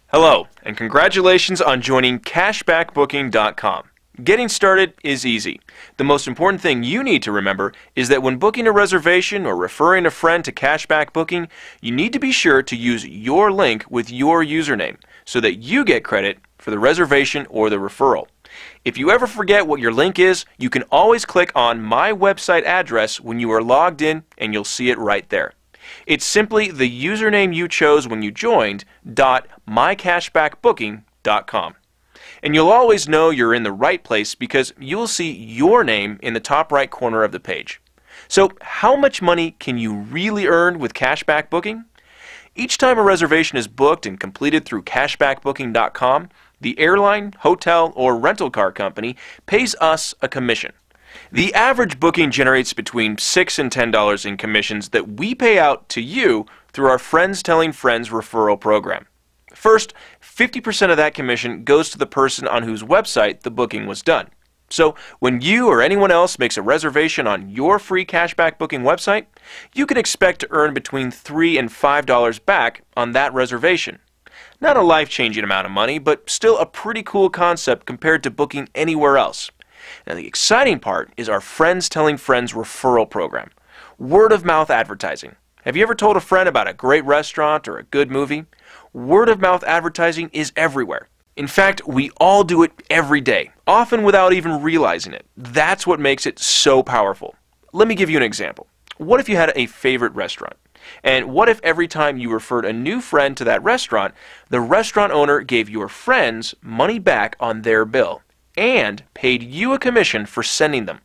Hello, and congratulations on joining cashbackbooking.com. Getting started is easy. The most important thing you need to remember is that when booking a reservation or referring a friend to Cashback Booking, you need to be sure to use your link with your username so that you get credit for the reservation or the referral. If you ever forget what your link is, you can always click on my website address when you are logged in and you'll see it right there. It's simply the username you chose when you joined .mycashbackbooking.com. And you'll always know you're in the right place because you'll see your name in the top right corner of the page. So how much money can you really earn with Cashback Booking? Each time a reservation is booked and completed through cashbackbooking.com, the airline, hotel, or rental car company pays us a commission. The average booking generates between $6 and $10 in commissions that we pay out to you through our Friends Telling Friends referral program. First, 50% of that commission goes to the person on whose website the booking was done. So when you or anyone else makes a reservation on your free Cashback Booking website, you can expect to earn between $3 and $5 back on that reservation. Not a life-changing amount of money, but still a pretty cool concept compared to booking anywhere else. Now the exciting part is our Friends Telling Friends referral program. Word-of-mouth advertising. Have you ever told a friend about a great restaurant or a good movie? Word-of-mouth advertising is everywhere. In fact, we all do it every day, often without even realizing it. That's what makes it so powerful. Let me give you an example. What if you had a favorite restaurant? And what if every time you referred a new friend to that restaurant, the restaurant owner gave your friends money back on their bill and paid you a commission for sending them?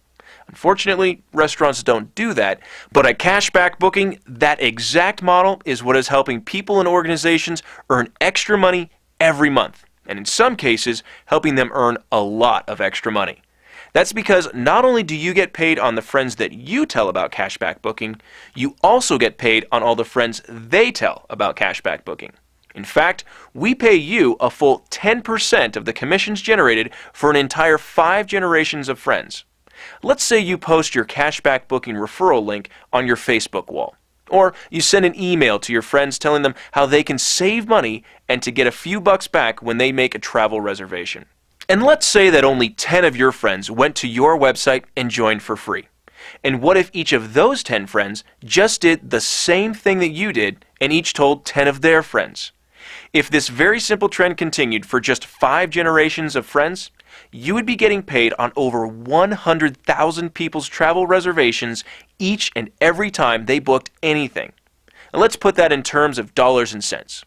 Unfortunately, restaurants don't do that, but at Cashback Booking, that exact model is what is helping people and organizations earn extra money every month, and in some cases, helping them earn a lot of extra money. That's because not only do you get paid on the friends that you tell about Cashback Booking, you also get paid on all the friends they tell about Cashback Booking. In fact, we pay you a full 10% of the commissions generated for an entire 5 generations of friends. Let's say you post your Cashback Booking referral link on your Facebook wall. Or you send an email to your friends telling them how they can save money and to get a few bucks back when they make a travel reservation. And let's say that only 10 of your friends went to your website and joined for free. And what if each of those 10 friends just did the same thing that you did and each told 10 of their friends? If this very simple trend continued for just 5 generations of friends, you would be getting paid on over 100,000 people's travel reservations each and every time they booked anything. Now let's put that in terms of dollars and cents.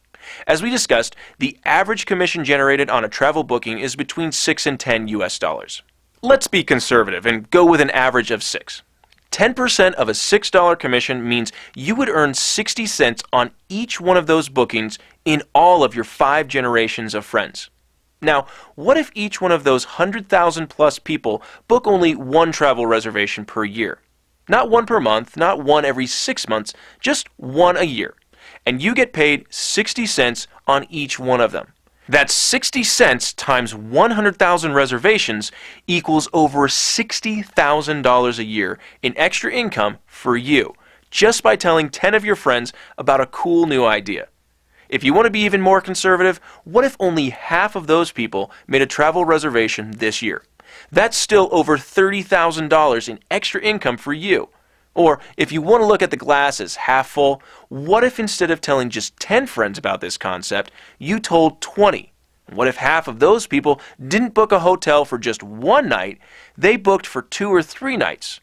As we discussed, the average commission generated on a travel booking is between $6 and $10 US. Let's be conservative and go with an average of 6. 10% of a $6 commission means you would earn 60 cents on each one of those bookings in all of your 5 generations of friends. Now, what if each one of those 100,000 plus people book only one travel reservation per year? Not one per month, not one every 6 months, just one a year. And you get paid 60 cents on each one of them. That's 60 cents times 100,000 reservations equals over $60,000 a year in extra income for you, just by telling 10 of your friends about a cool new idea. If you want to be even more conservative, what if only half of those people made a travel reservation this year? That's still over $30,000 in extra income for you. Or if you want to look at the glass as half full, what if instead of telling just 10 friends about this concept, you told 20? What if half of those people didn't book a hotel for just one night, they booked for 2 or 3 nights?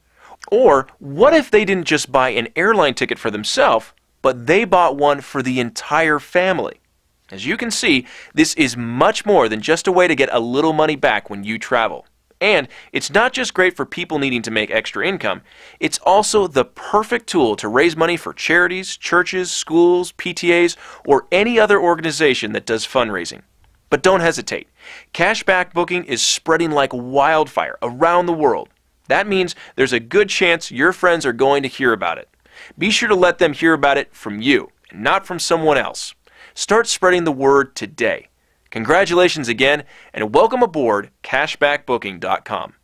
Or what if they didn't just buy an airline ticket for themselves, but they bought one for the entire family? As you can see, this is much more than just a way to get a little money back when you travel. And it's not just great for people needing to make extra income, it's also the perfect tool to raise money for charities, churches, schools, PTAs, or any other organization that does fundraising. But don't hesitate. Cashback Booking is spreading like wildfire around the world. That means there's a good chance your friends are going to hear about it. Be sure to let them hear about it from you, and not from someone else. Start spreading the word today. Congratulations again, and welcome aboard cashbackbooking.com.